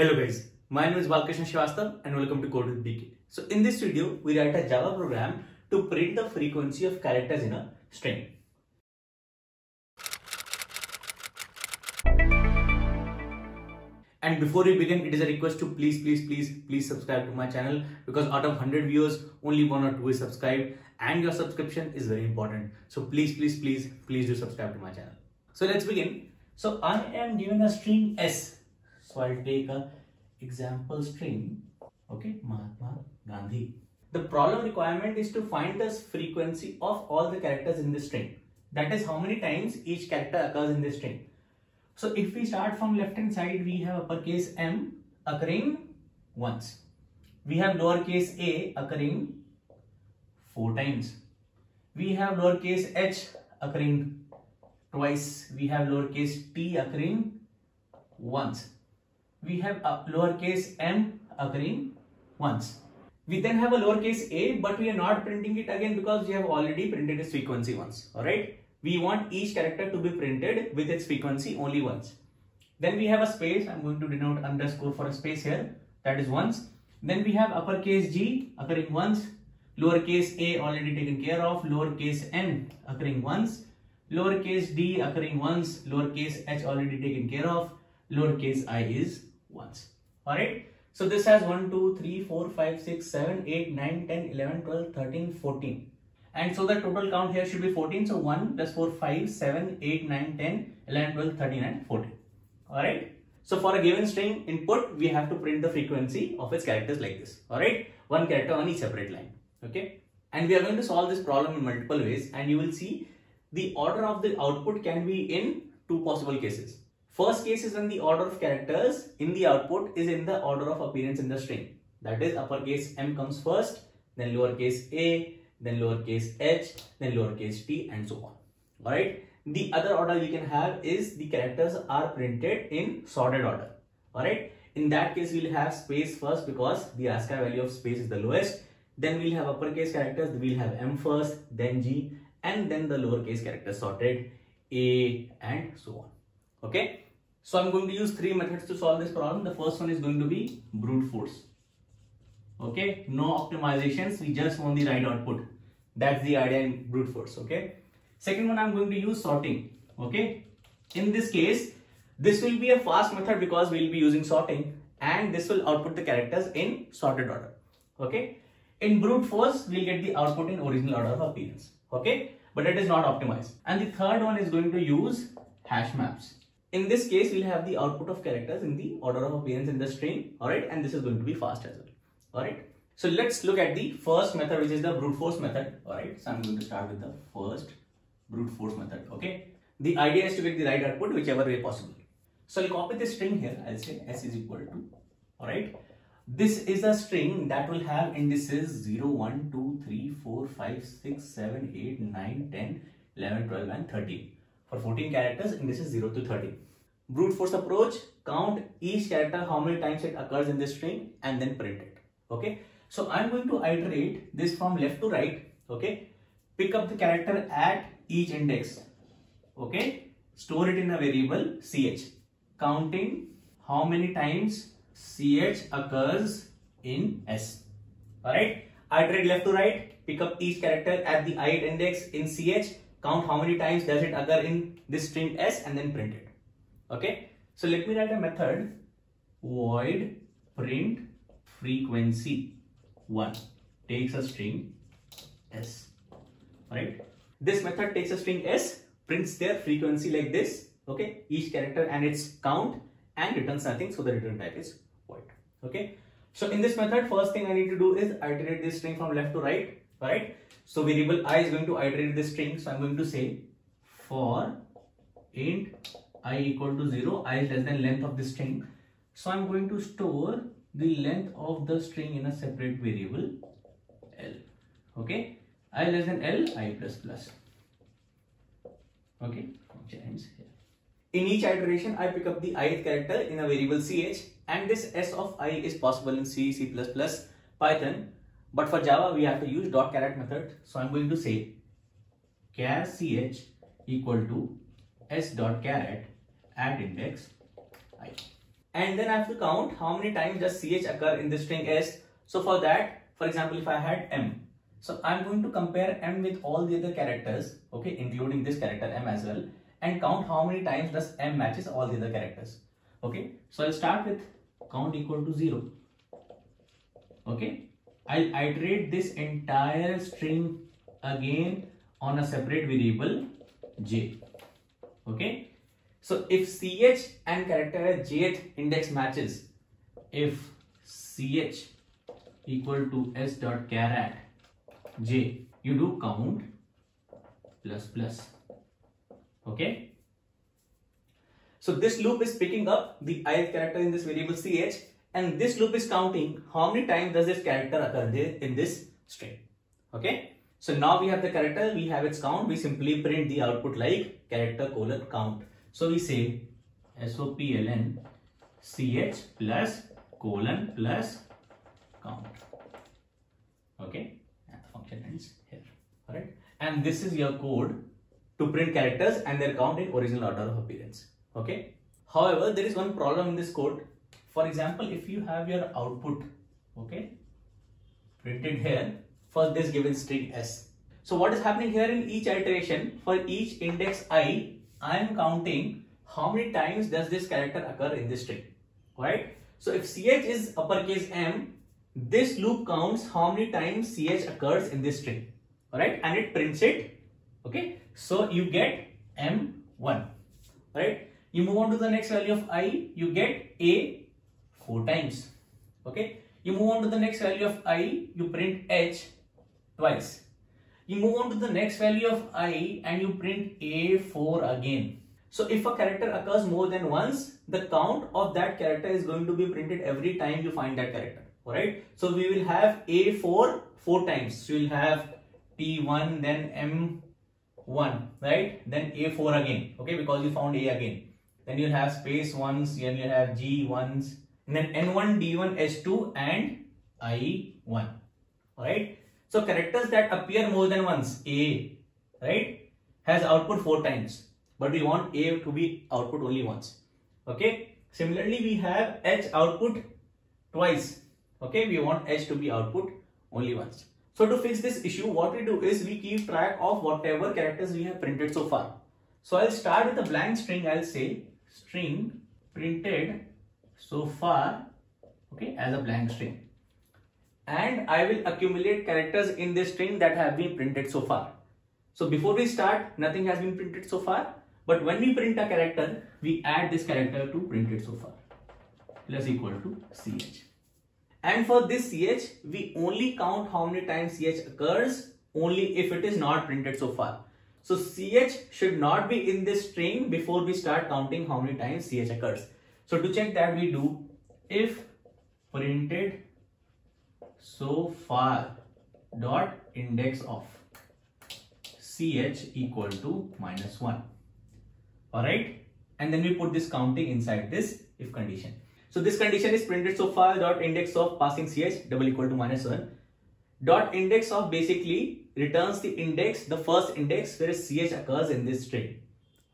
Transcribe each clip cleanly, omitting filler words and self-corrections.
Hello guys, my name is Balkrishna and welcome to CodeWithBK. So in this video, we write a Java program to print the frequency of characters in a string. And before we begin, it is a request to please subscribe to my channel, because out of 100 viewers, only 1 or 2 is subscribed, and your subscription is very important. So please do subscribe to my channel. So let's begin. So I am given a string S. So I'll take a example string, okay, Mahatma Gandhi. The problem requirement is to find the frequency of all the characters in this string. That is how many times each character occurs in this string. So if we start from left hand side, we have uppercase M occurring once. We have lowercase a occurring 4 times. We have lowercase h occurring twice. We have lowercase t occurring once. We have a lowercase m occurring once. We then have a lowercase a, but we are not printing it again because we have already printed its frequency once. Alright. We want each character to be printed with its frequency only once. Then we have a space. I'm going to denote underscore for a space here. That is once. Then we have uppercase G occurring once. Lowercase a already taken care of. Lowercase n occurring once. Lowercase d occurring once. Lowercase h already taken care of. Lowercase I is once. Alright. So this has 1, 2, 3, 4, 5, 6, 7, 8, 9, 10, 11, 12, 13, 14. And so the total count here should be 14. So 1 plus 4, 5, 7, 8, 9, 10, 11, 12, 13 and 14. Alright. So for a given string input, we have to print the frequency of its characters like this. Alright. One character on each separate line. Okay. And we are going to solve this problem in multiple ways. And you will see the order of the output can be in 2 possible cases. First case is when the order of characters in the output is in the order of appearance in the string. That is, uppercase M comes first, then lowercase a, then lowercase h, then lowercase t, and so on. Alright. The other order you can have is the characters are printed in sorted order. Alright. In that case, we'll have space first because the ASCII value of space is the lowest. Then we'll have uppercase characters. We'll have M first, then G, and then the lowercase characters sorted A, and so on. Okay. So I'm going to use 3 methods to solve this problem. The first one is going to be brute force. Okay. No optimizations. We just want the right output. That's the idea in brute force. Okay. Second one, I'm going to use sorting. Okay. In this case, this will be a fast method because we'll be using sorting, and this will output the characters in sorted order. Okay. In brute force, we'll get the output in original order of appearance. Okay. But it is not optimized. And the third one is going to use HashMaps. In this case, we'll have the output of characters in the order of appearance in the string. Alright. And this is going to be fast as well. Alright. So let's look at the first method, which is the brute force method. Alright. So I'm going to start with the first brute force method. Okay. The idea is to get the right output whichever way possible. So I'll copy this string here. I'll say s is equal to. Alright. This is a string that will have indices 0, 1, 2, 3, 4, 5, 6, 7, 8, 9, 10, 11, 12 and 13. For 14 characters, indices 0 to 13. Brute force approach, count each character, how many times it occurs in this string, and then print it. Okay. So I'm going to iterate this from left to right. Okay. Pick up the character at each index. Okay. Store it in a variable ch. Counting how many times ch occurs in s. Alright. Iterate left to right. Pick up each character at the ith index in ch. Count how many times does it occur in this string s, and then print it. Okay. So let me write a method void print frequency 1 takes a string s. Right. This method takes a string s, prints their frequency like this. Okay. Each character and its count, and returns nothing. So the return type is void. Okay. So in this method, first thing I need to do is iterate this string from left to right. Alright. So variable I is going to iterate this string. So I'm going to say for int I equal to 0, I is less than length of the string. So I'm going to store the length of the string in a separate variable L. Okay. I less than L, I plus plus. Okay. Function ends here. In each iteration, I pick up the ith character in a variable ch, and this s of I is possible in C, C++, Python. But for Java, we have to use .caret method. So I'm going to say char ch equal to s.caret at index I. and then I have to count how many times does ch occur in the string s. So for that, for example, if I had m, so I'm going to compare m with all the other characters, okay, including this character m as well, and count how many times does m matches all the other characters. Okay, so I'll start with count equal to 0. Okay, I'll iterate this entire string again on a separate variable j. Okay, so if ch and character jth index matches, if ch equal to s dot char at j, you do count plus plus. Okay, so this loop is picking up the ith character in this variable ch, and this loop is counting how many times does this character occur in this string. Okay, so now we have the character, we have its count, we simply print the output like character colon count. So we say sopln ch plus colon plus count. Okay, and the function ends here. Alright, and this is your code to print characters and their count in original order of appearance. Okay, however, there is one problem in this code. For example, if you have your output, okay, printed here for this given string s. So what is happening here in each iteration, for each index I am counting how many times does this character occur in this string, right? So if ch is uppercase m, this loop counts how many times ch occurs in this string, alright, and it prints it. Okay, so you get m1, right? You move on to the next value of I, you get a 4 times. Okay, you move on to the next value of I, you print h twice. You move on to the next value of I and you print a4 again. So if a character occurs more than once, the count of that character is going to be printed every time you find that character. Alright, so we will have a4 4 times. So we will have t1, then m1, right, then a4 again, okay, because you found a again. Then you'll have space ones, then you'll have g1s, and then n1, d1, h2 and i1. Alright, so characters that appear more than once, a, right, has output 4 times, but we want a to be output only once. Okay, similarly we have h output twice. Okay, we want h to be output only once. So to fix this issue, what we do is we keep track of whatever characters we have printed so far. So I'll start with a blank string. I'll say string printed so far, okay, as a blank string, and I will accumulate characters in this string that have been printed so far. So before we start, nothing has been printed so far, but when we print a character, we add this character to printed so far plus equal to ch. And for this ch, we only count how many times ch occurs only if it is not printed so far. So ch should not be in this string before we start counting how many times ch occurs. So to check that, we do if printed so far dot index of ch equal to -1. Alright, and then we put this counting inside this if condition. So this condition is printed so far dot index of passing ch double equal to -1. Dot index of basically returns the index, the first index where ch occurs in this string.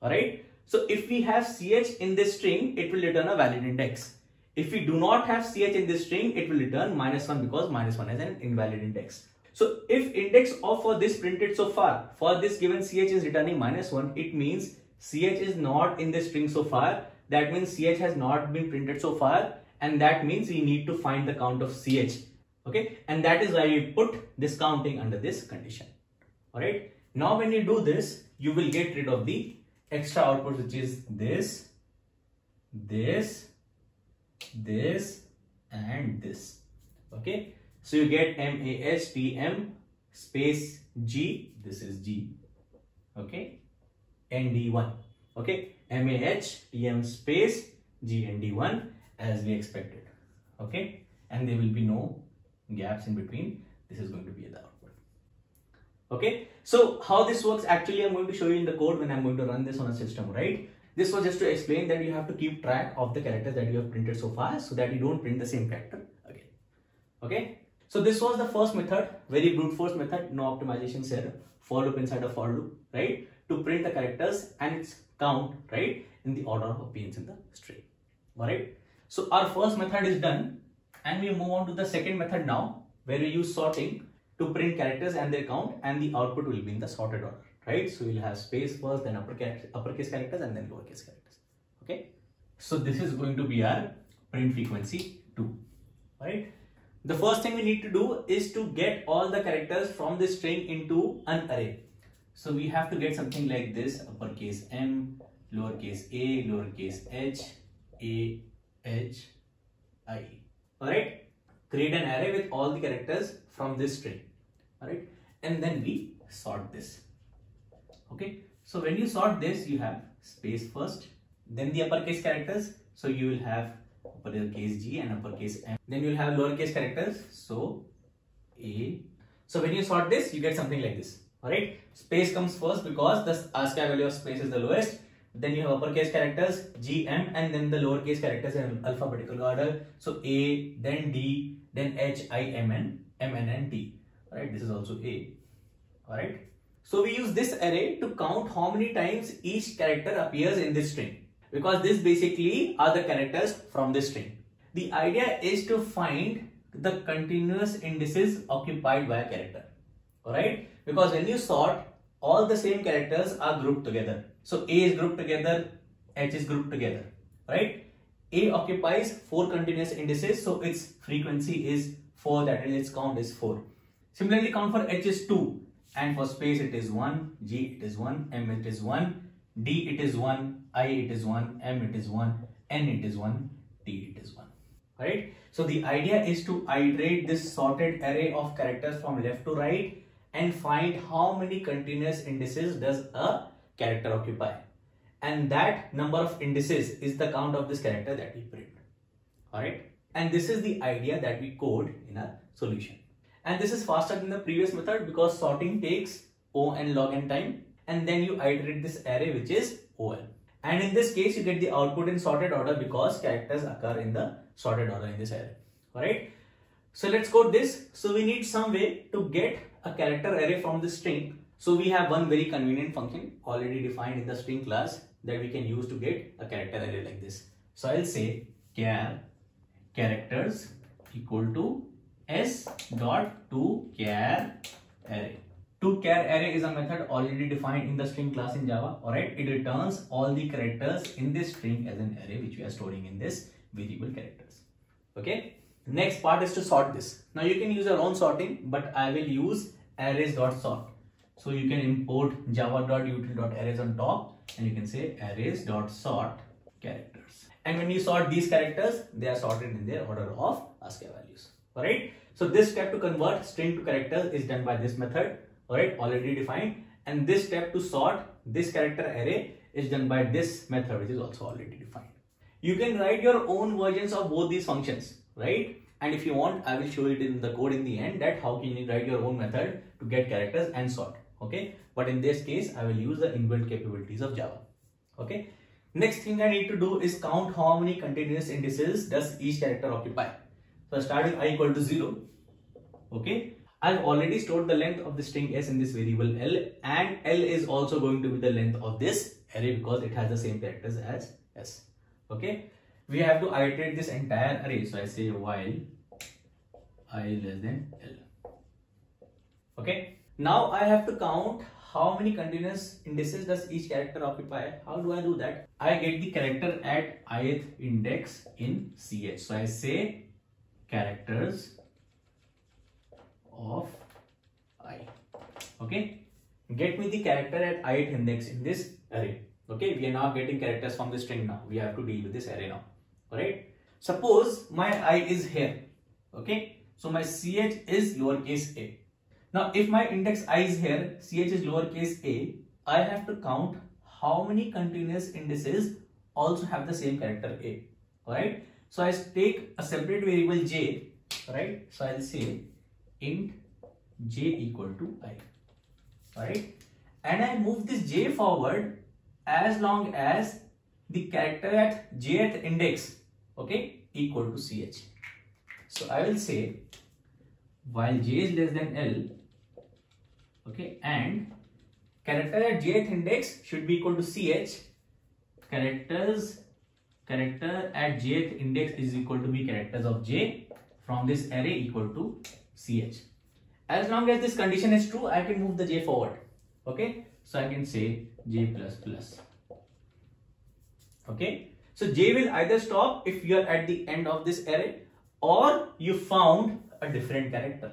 Alright, so if we have ch in this string, it will return a valid index. If we do not have ch in this string, it will return -1 because -1 is an invalid index. So if index of for this printed so far for this given ch is returning -1, it means ch is not in this string so far. That means ch has not been printed so far, and that means we need to find the count of ch. Okay, and that is why we put this counting under this condition. Alright, now when you do this, you will get rid of the extra output, which is this, this, this and this. Okay, so you get MAHTM space G, this is G, okay, ND1, okay, MAHTM space G ND1 as we expected, okay, and there will be no gaps in between. This is going to be the output. Okay, so how this works actually I'm going to show you in the code when I'm going to run this on a system, right? This was just to explain that you have to keep track of the characters that you have printed so far so that you don't print the same character again. Okay, so this was the first method, very brute force method, no optimizations here, for loop inside a for loop, right, to print the characters and its count, right, in the order of appearance in the string. Alright, So our first method is done, and we move on to the second method now, where we use sorting to print characters and their count, and the output will be in the sorted order, right? So we'll have space first, then uppercase characters, and then lowercase characters. Okay. So this is going to be our print frequency 2, right? The first thing we need to do is to get all the characters from this string into an array. So we have to get something like this: uppercase M, lowercase a, lowercase h, a, h, I. Alright? Create an array with all the characters from this string. Alright? And then we sort this. Okay? So when you sort this, you have space first, then the uppercase characters. So you will have uppercase G and uppercase M. Then you will have lowercase characters. So A. So when you sort this, you get something like this. Alright? Space comes first because the ASCII value of space is the lowest. Then you have uppercase characters G, M, and then the lowercase characters in alphabetical order. So A, then D, then H, I, M, N, M, N, and T. Alright, this is also A. Alright. So we use this array to count how many times each character appears in this string, because this basically are the characters from this string. The idea is to find the continuous indices occupied by a character. Alright, because when you sort, all the same characters are grouped together. So A is grouped together, H is grouped together, right? A occupies 4 continuous indices, so its frequency is 4, that is its count is 4. Similarly, count for H is 2, and for space it is 1, G it is 1, M it is 1, D it is 1, I it is 1, M it is 1, N it is 1, T it is 1. Right? So the idea is to iterate this sorted array of characters from left to right and find how many continuous indices does a character occupy, and that number of indices is the count of this character that we print. Alright, and this is the idea that we code in our solution, and this is faster than the previous method because sorting takes O and log n time, and then you iterate this array which is OL, and in this case you get the output in sorted order because characters occur in the sorted order in this array. Alright, so let's code this. So we need some way to get a character array from this string. So we have one very convenient function already defined in the string class that we can use to get a character array like this. So I'll say char characters equal to s dot toChar array. ToChar array is a method already defined in the string class in Java. Alright, it returns all the characters in this string as an array which we are storing in this variable characters. Okay. Next part is to sort this. Now you can use your own sorting, but I will use arrays.sort. So you can import java.util.arrays on top, and you can say arrays.sort characters. And when you sort these characters, they are sorted in their order of ASCII values. Alright. So this step to convert string to characters is done by this method. Alright, already defined. And this step to sort this character array is done by this method, which is also already defined. You can write your own versions of both these functions, right? And if you want, I will show it in the code in the end that how can you write your own method to get characters and sort. Okay, but in this case I will use the inbuilt capabilities of Java. Okay, next thing I need to do is count how many continuous indices does each character occupy. So I start with I equal to 0. Okay, I've already stored the length of the string s in this variable L, and L is also going to be the length of this array because it has the same characters as s. Okay, we have to iterate this entire array. So I say while I less than L. Okay, now I have to count how many continuous indices does each character occupy. How do I do that? I get the character at ith index in ch. So I say characters of I. Okay, get me the character at ith index in this array. Okay, we are now getting characters from the string now. We have to deal with this array now. Alright, suppose my I is here. Okay, so my ch is lowercase a. Now if my index I is here, ch is lowercase a, I have to count how many continuous indices also have the same character a. Alright, so I take a separate variable j. Alright, so I'll say int j equal to I. Alright, and I move this j forward as long as the character at jth index, okay, equal to ch. So I will say while j is less than L, okay, and character at jth index should be equal to ch, characters character at jth index is equal to be characters of j from this array equal to ch. As long as this condition is true, I can move the j forward. Okay, so I can say j plus plus. Okay, so j will either stop if you are at the end of this array or you found a different character.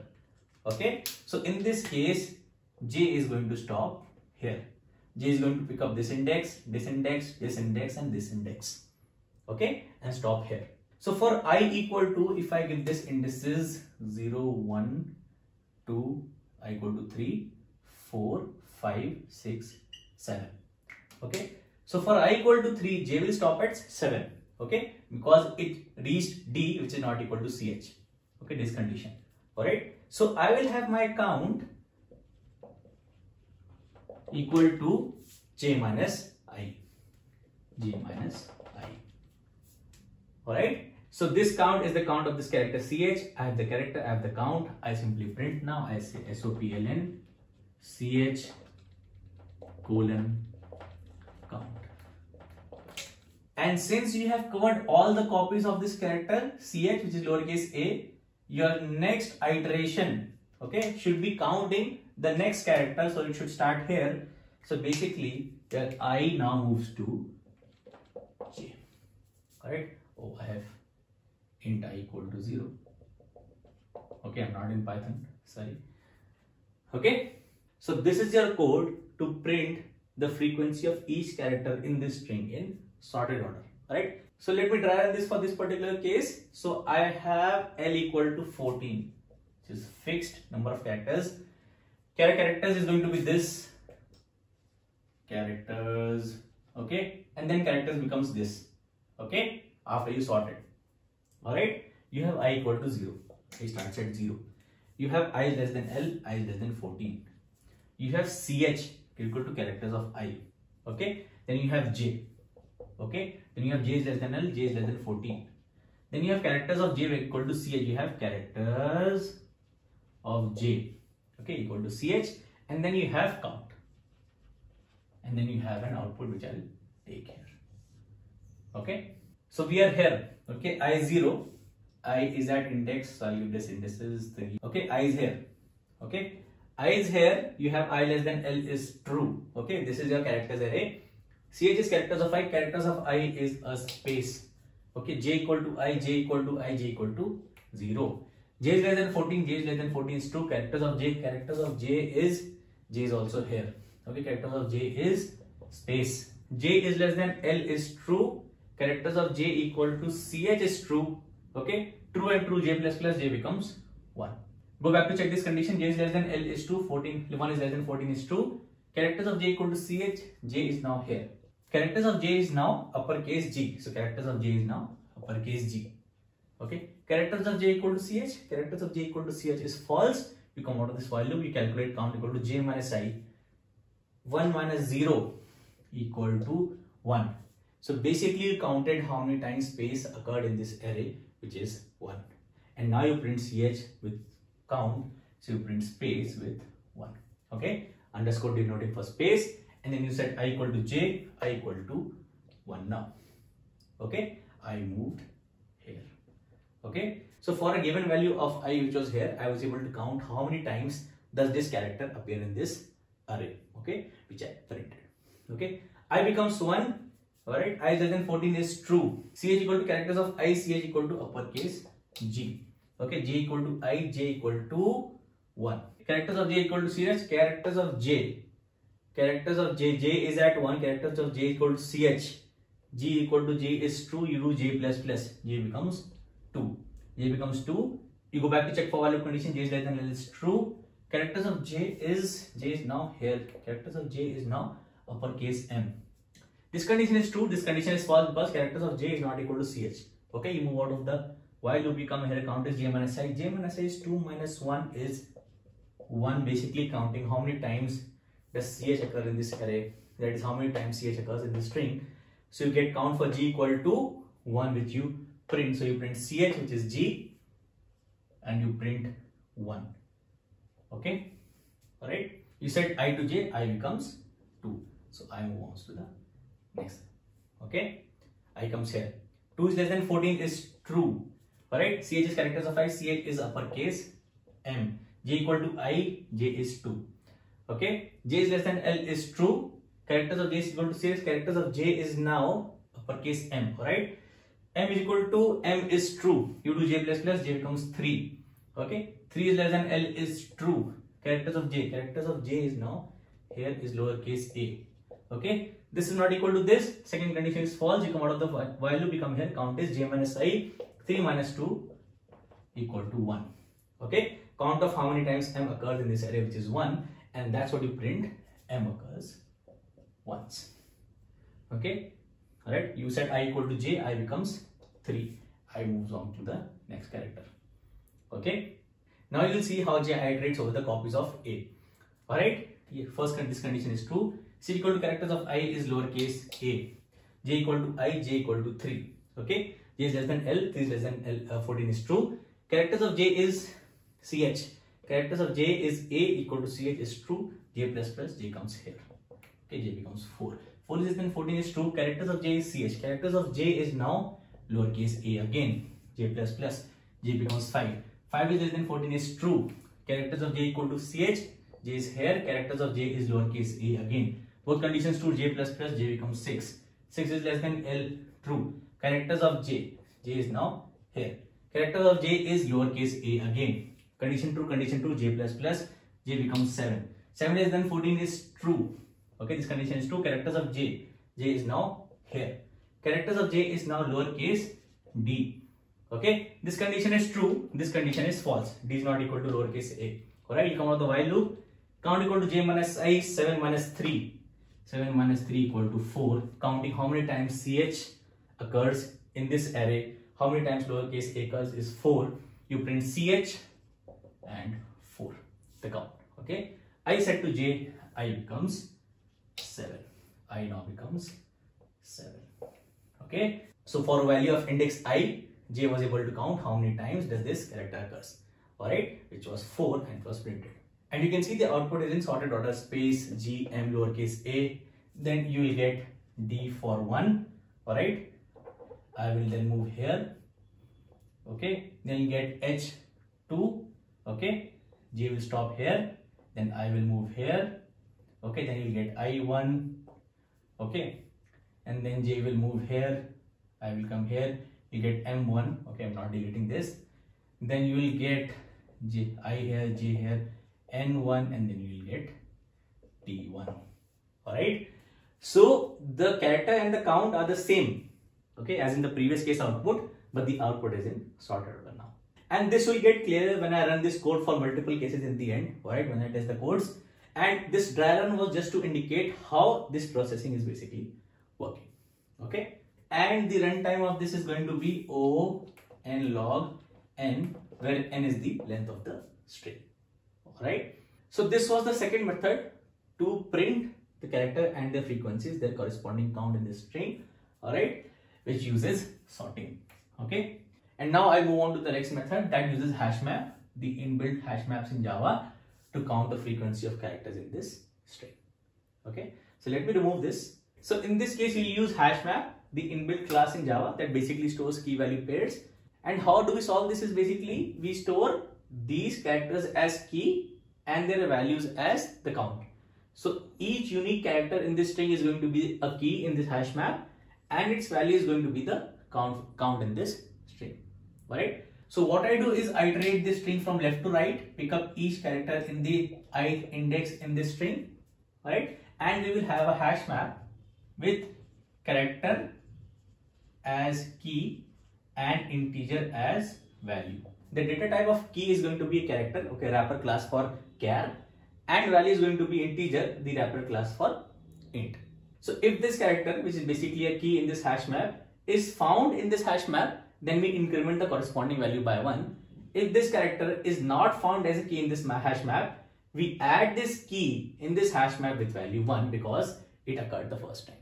Okay, so in this case, j is going to stop here. J is going to pick up this index, this index, this index, and this index. Okay, and stop here. So for I equal to, if I give this indices 0, 1, 2, I equal to 3, 4, 5, 6, 7. Okay, so for I equal to 3, j will stop at 7. Okay, because it reached d, which is not equal to ch. Okay, this condition. Alright, so I will have my count equal to j minus I. J minus I. Alright, so this count is the count of this character ch. I have the character, I have the count. I simply print now. I say sopln ch colon count. And since you have covered all the copies of this character ch, which is lowercase a, your next iteration, okay, should be counting the next character. So it should start here. So basically, your I now moves to j. Alright. Oh, I have int I equal to 0. Okay, I'm not in Python. Sorry. Okay. So this is your code to print the frequency of each character in this string in sorted order. Alright. So let me try this for this particular case. So I have L equal to 14, which is fixed number of characters. Characters is going to be this characters, okay, and then characters becomes this, okay, after you sort it. Alright, you have I equal to 0, it starts at 0. You have I less than L, I less than 14. You have ch equal to characters of I, okay, then you have j, okay, then you have j is less than L, j is less than 14. Then you have characters of j equal to ch, you have characters of j, okay, equal to ch, and then you have count, and then you have an output which I'll take here. Okay, so we are here. Okay, I is 0, I is at index, so I'll give this indices 3. Okay, I is here. Okay, I is here. You have I less than L is true. Okay, this is your characters array. Ch is characters of I. Characters of I is a space. Okay, j equal to I, j equal to I, j equal to 0. J is less than 14, j is less than 14 is true. Characters of j is also here. Okay, characters of j is space. J is less than L is true. Characters of j equal to ch is true. Okay, true and true, j plus plus, j becomes 1. Go back to check this condition. J is less than L is true. 1 is less than 14 is true. Characters of j equal to ch, j is now here. Characters of j is now uppercase g. So characters of j is now uppercase g. Okay, characters of j equal to ch, characters of j equal to ch is false. You come out of this while loop, you calculate count equal to j minus I. 1 minus 0 equal to 1. So basically you counted how many times space occurred in this array, which is 1. And now you print ch with count, so you print space with 1. Okay, underscore denoting for space, and then you set I equal to j, I equal to 1 now. Okay, I moved here. Okay, so for a given value of I which was here, I was able to count how many times does this character appear in this array, okay, which I printed. Okay, I becomes 1. Alright, I less than 14 is true. Ch equal to characters of I, ch equal to uppercase g. Okay, j equal to I, j equal to 1. Characters of j equal to ch, characters of j. Characters of j is at 1, characters of j equal to ch. G equal to j is true, you do j plus plus, j becomes 2. J becomes 2. You go back to check for while loop condition, j is less than L is true. Characters of j is now here. Characters of j is now uppercase M. This condition is true, this condition is false because characters of j is not equal to ch. Okay, you move out of the while loop, you come here, count is j minus I. J minus I is 2 minus 1 is 1, basically counting how many times does ch occur in this array. That is how many times ch occurs in this string. So you get count for g equal to 1, which you print. So you print ch, which is g, and you print 1. Okay, alright. You set I to j, I becomes 2. So I move on to the next. Okay, I comes here. 2 is less than 14 is true. Alright, CH is characters of I, CH is uppercase M. J equal to I, J is 2. Okay, J is less than L is true. Characters of J is equal to CH, characters of J is now uppercase M. Alright, M is equal to M is true. You do J plus plus, J becomes 3. Okay, 3 is less than L is true. Characters of J is now here is lowercase a. Okay, this is not equal to this. Second condition is false. You come out of the while loop, you come here. Count is J minus I. 3 minus 2 equal to 1. Okay, count of how many times M occurs in this array, which is 1, and that's what you print. M occurs once. Okay, all right. You set I equal to J. I becomes 3. I moves on to the next character. Okay. Now you will see how J iterates over the copies of A. Alright, first this condition is true. C equal to characters of I is lowercase a. J equal to I, J equal to 3. Okay, J is less than L, 3 is less than L, 14 is true. Characters of J is CH. Characters of J is A equal to CH is true. J plus plus, J comes here. Okay, J becomes 4. 4 is less than 14 is true. Characters of J is CH. Characters of J is now lowercase a again. J plus plus, J becomes 5. 5 is less than 14 is true. Characters of J equal to CH. J is here. Characters of J is lowercase a again. Both conditions true. J plus plus, J becomes 6. 6 is less than L, true. Characters of J. J is now here. Characters of J is lowercase a again. Condition true, J plus plus, J becomes 7. 7 less than 14 is true. Okay, this condition is true. Characters of J. J is now here. Characters of J is now lowercase d. Okay, this condition is true, this condition is false. D is not equal to lowercase a. Alright, you come out of the while loop. Count equal to J minus I, 7 minus 3. 7 minus 3 equal to 4. Counting how many times CH occurs in this array, how many times lowercase a occurs is 4. You print CH and 4, the count. Okay, I set to J, I becomes 7. I now becomes 7. Okay, so for a value of index I, J was able to count how many times does this character occurs. Alright, which was 4 and it was printed. And you can see the output is in sorted order, space G M lowercase a. Then you will get D for 1. Alright, I will then move here. Okay, then you get H2. Okay, J will stop here. Then I will move here. Okay, then you will get I1. Okay, and then J will move here. I will come here. You get M1. Okay, I'm not deleting this. Then you will get J, I here, J here, N1, and then you will get T1. Alright. So the character and the count are the same. Okay, as in the previous case output, but the output is in sorted order now. And this will get clearer when I run this code for multiple cases in the end. Alright, when I test the codes. And this dry run was just to indicate how this processing is basically working. Okay. And the runtime of this is going to be O nlogn, where n is the length of the string. Alright. So this was the second method to print the character and the frequencies, their corresponding count in the string. Alright, which uses sorting. Okay. And now I move on to the next method that uses HashMap, the inbuilt HashMaps in Java, to count the frequency of characters in this string. Okay. So let me remove this. So in this case, we use HashMap, the inbuilt class in Java that basically stores key value pairs. And how do we solve this is basically we store these characters as key and their values as the count. So each unique character in this string is going to be a key in this hash map and its value is going to be the count in this string. Alright. So what I do is I iterate this string from left to right, pick up each character in the ith index in this string. Alright. And we will have a hash map with character as key and integer as value. The data type of key is going to be a character, okay, wrapper class for char, and value is going to be integer, the wrapper class for int. So if this character, which is basically a key in this hash map, is found in this hash map, then we increment the corresponding value by 1. If this character is not found as a key in this hash map, we add this key in this hash map with value 1 because it occurred the first time.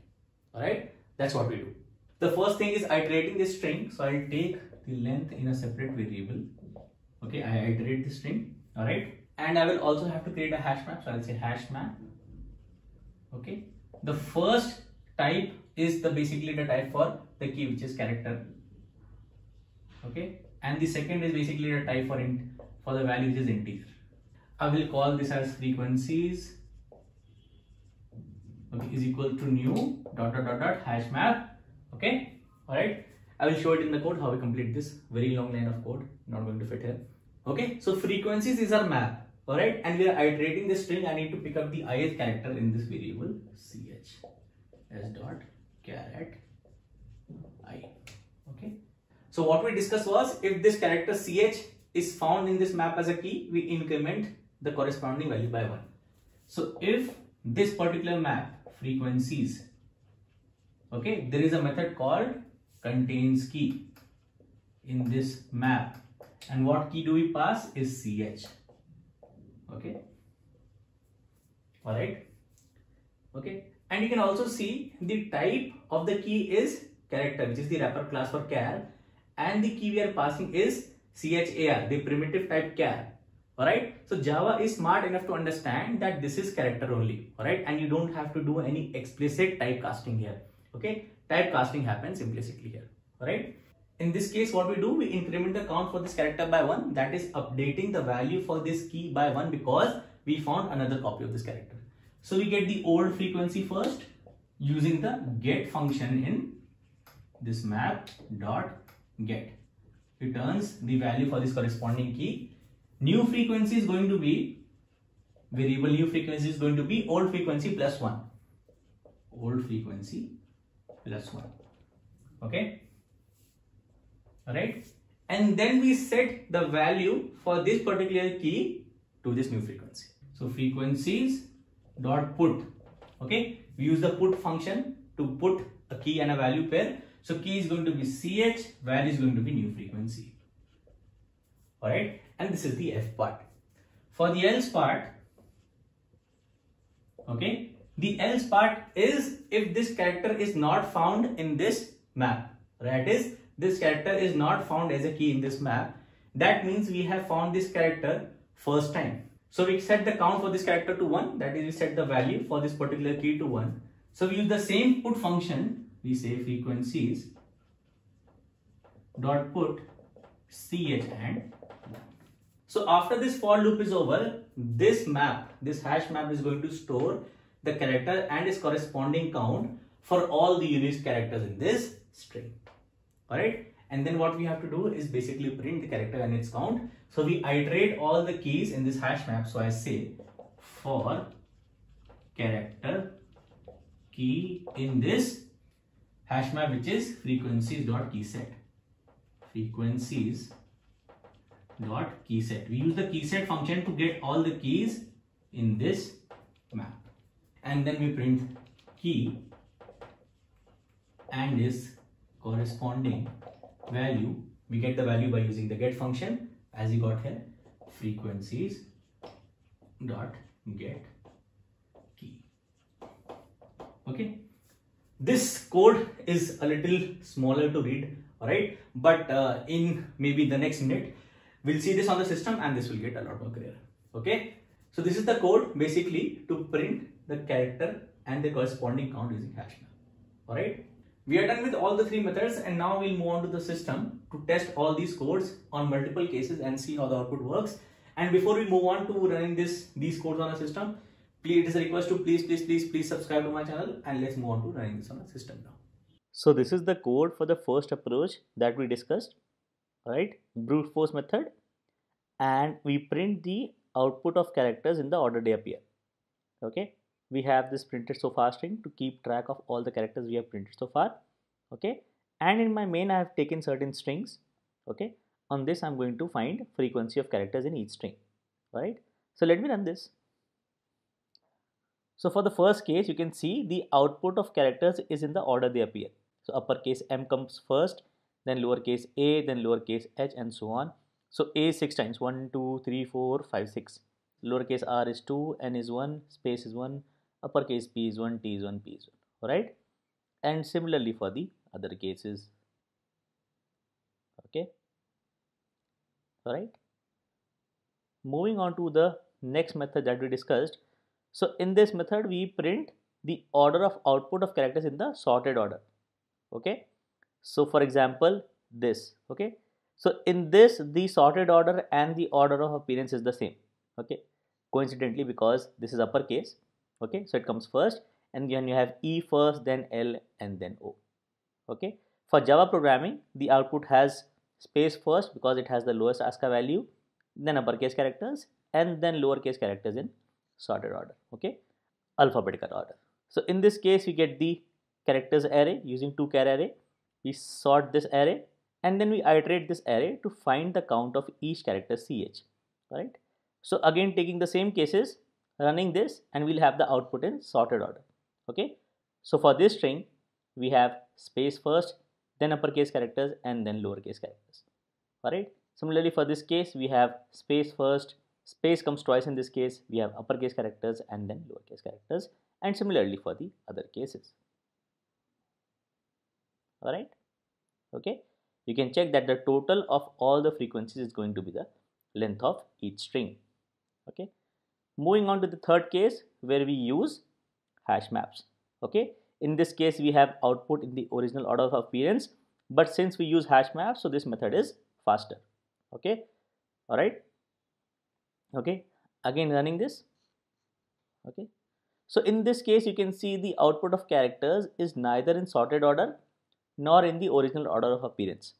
Alright, that's what we do. The first thing is iterating this string. So I'll take the length in a separate variable. Okay, I iterate the string. Alright, and I will also have to create a hash map. So I'll say hash map. Okay, the first type is basically the type for the key, which is character. Okay, and the second is basically a type for int, for the value which is integer. I will call this as frequencies, okay, is equal to new dot dot dot dot hash map. Okay, all right. I will show it in the code how we complete this very long line of code. Not going to fit here. Okay, so frequencies is our map. All right, and we are iterating this string. I need to pick up the ith character in this variable ch s dot caret I. Okay. So what we discussed was, if this character ch is found in this map as a key, we increment the corresponding value by 1. So if this particular map frequencies, okay, there is a method called contains key in this map, and what key do we pass is ch. Okay, all right. Okay, and you can also see the type of the key is character, which is the wrapper class for char, and the key we are passing is char, the primitive type char. Alright, so Java is smart enough to understand that this is character only. Alright, and you don't have to do any explicit typecasting here. Okay, typecasting happens implicitly here. Alright, in this case, what we do, we increment the count for this character by 1, that is updating the value for this key by 1 because we found another copy of this character. So we get the old frequency first using the get function in this map dot get. Returns the value for this corresponding key. New frequency is going to be, variable new frequency is going to be old frequency plus 1. Old frequency plus 1. Okay. Alright. And then we set the value for this particular key to this new frequency. So frequencies dot put. Okay. We use the put function to put a key and a value pair. So key is going to be ch, value is going to be new frequency. Alright. And this is the F part. For the else part, okay, the else part is if this character is not found in this map. That is, this character is not found as a key in this map. That means we have found this character first time. So we set the count for this character to 1. That is, we set the value for this particular key to 1. So we use the same put function. We say frequencies dot put ch and 1. So after this for loop is over, this map, this hash map is going to store the character and its corresponding count for all the unique characters in this string. Alright, and then what we have to do is basically print the character and its count. So we iterate all the keys in this hash map. So I say for character key in this hash map, which is frequencies.keyset. Frequencies dot keyset. We use the keyset function to get all the keys in this map, and then we print key and its corresponding value. We get the value by using the get function as you got here, frequencies dot get key. Okay, this code is a little smaller to read, all right, but in maybe the next minute we'll see this on the system and this will get a lot more clear. Okay, so this is the code basically to print the character and the corresponding count using HashMap. All right, we are done with all the 3 methods, and now we'll move on to the system to test all these codes on multiple cases and see how the output works. And before we move on to running these codes on a system, please, it is a request to please subscribe to my channel, and let's move on to running this on a system now. So this is the code for the first approach that we discussed, right? Brute force method, and we print the output of characters in the order they appear. Okay, we have this printed so far string to keep track of all the characters we have printed so far. Okay, and in my main I have taken certain strings. Okay, on this I'm going to find frequency of characters in each string. Right, so let me run this. So for the first case, you can see the output of characters is in the order they appear. So uppercase M comes first, then lowercase a, then lowercase h, and so on. So a is 6 times, 1, 2, 3, 4, 5, 6. Lowercase r is 2, n is 1, space is 1, uppercase p is 1, t is 1, p is 1. Alright? And similarly for the other cases. Okay? Alright? Moving on to the next method that we discussed. So in this method, we print the order of output of characters in the sorted order. Okay? So for example, this. Okay? So in this, the sorted order and the order of appearance is the same. Okay, coincidentally, because this is uppercase. Okay, so it comes first, and then you have E first, then L, and then O. Okay, for Java programming, the output has space first because it has the lowest ASCII value, then uppercase characters, and then lowercase characters in sorted order. Okay, alphabetical order. So in this case, we get the characters array using 2-char array. We sort this array, and then we iterate this array to find the count of each character ch. Right. So again, taking the same cases, running this, and we'll have the output in sorted order. Okay. So for this string, we have space first, then uppercase characters, and then lowercase characters. Alright. Similarly, for this case, we have space first, space comes twice in this case, we have uppercase characters and then lowercase characters, and similarly for the other cases. Alright. Okay. You can check that the total of all the frequencies is going to be the length of each string. Okay. Moving on to the third case where we use hash maps. Okay. In this case, we have output in the original order of appearance, but since we use hash maps, so this method is faster. Okay. All right. Okay. Again, running this. Okay. So in this case, you can see the output of characters is neither in sorted order nor in the original order of appearance,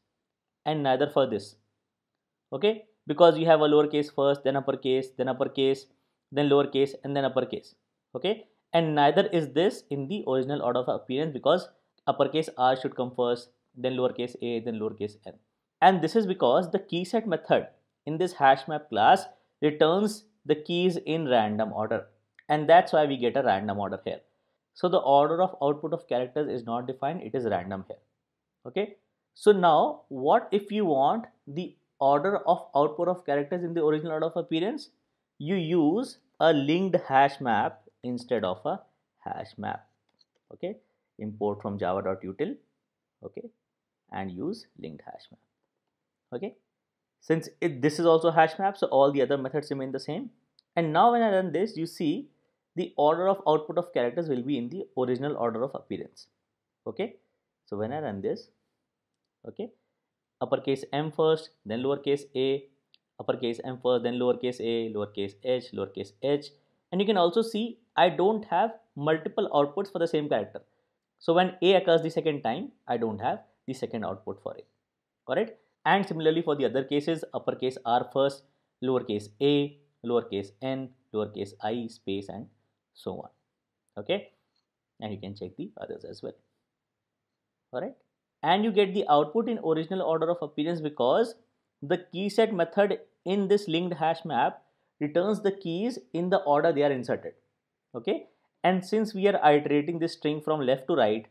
and neither for this. Okay. Because you have a lowercase first, then uppercase, then lowercase, and then uppercase. Okay. And neither is this in the original order of appearance because uppercase R should come first, then lowercase a, then lowercase n. And this is because the keyset method in this HashMap class returns the keys in random order, and that's why we get a random order here. So the order of output of characters is not defined, it is random here. Okay. So now what if you want the order of output of characters in the original order of appearance? You use a linked hash map instead of a hash map. Okay, import from java.util. Okay, and use linked hash map. Okay, since this is also hash map, so all the other methods remain the same. And now when I run this, you see the order of output of characters will be in the original order of appearance. Okay, so when I run this, okay, uppercase M first, then lowercase a, uppercase M first, then lowercase a, lowercase h, and you can also see I don't have multiple outputs for the same character. So when a occurs the second time, I don't have the second output for a. Correct? And similarly for the other cases, uppercase R first, lowercase a, lowercase n, lowercase I, space, and so on. Okay? And you can check the others as well. Alright? And you get the output in original order of appearance because the keyset method in this linked hash map returns the keys in the order they are inserted. Okay, and since we are iterating this string from left to right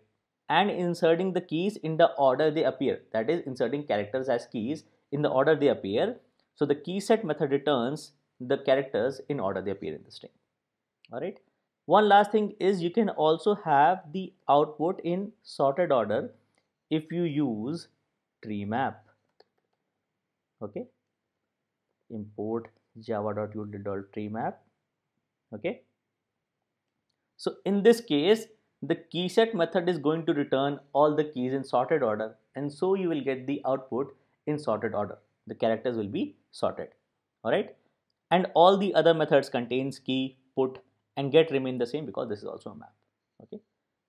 and inserting the keys in the order they appear, that is inserting characters as keys in the order they appear, so the keyset method returns the characters in order they appear in the string. Alright, one last thing is you can also have the output in sorted order if you use TreeMap. Okay, import java.util.treemap. Okay, so in this case, the keyset method is going to return all the keys in sorted order, and so you will get the output in sorted order. The characters will be sorted. Alright, and all the other methods contains key, put, and get remain the same because this is also a map. Okay,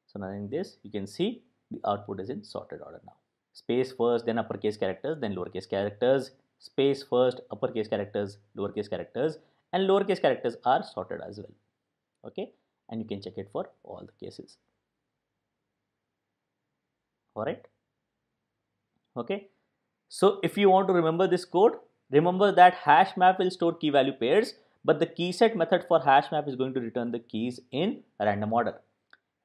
so now in this you can see the output is in sorted order now. Space first, then uppercase characters, then lowercase characters, space first, uppercase characters, lowercase characters, and lowercase characters are sorted as well. Okay, and you can check it for all the cases. Alright. Okay, so if you want to remember this code, remember that hash map will store key value pairs, but the keyset method for hash map is going to return the keys in random order.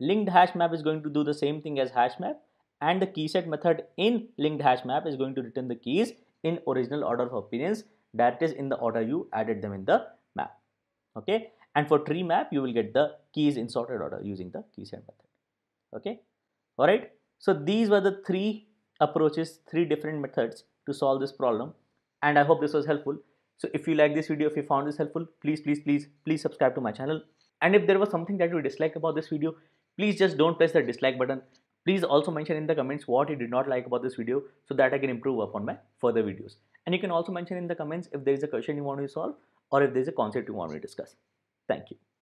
Linked hash map is going to do the same thing as hash map, and the keyset method in linked hash map is going to return the keys in original order of appearance, that is in the order you added them in the map. Okay, and for TreeMap you will get the keys in sorted order using the keyset method. Okay, alright, so these were the three approaches, three different methods to solve this problem, and I hope this was helpful. So if you like this video, if you found this helpful, please subscribe to my channel. And if there was something that you dislike about this video, please just don't press the dislike button. Please also mention in the comments what you did not like about this video so that I can improve upon my further videos. And you can also mention in the comments if there is a question you want to solve or if there is a concept you want me to discuss. Thank you.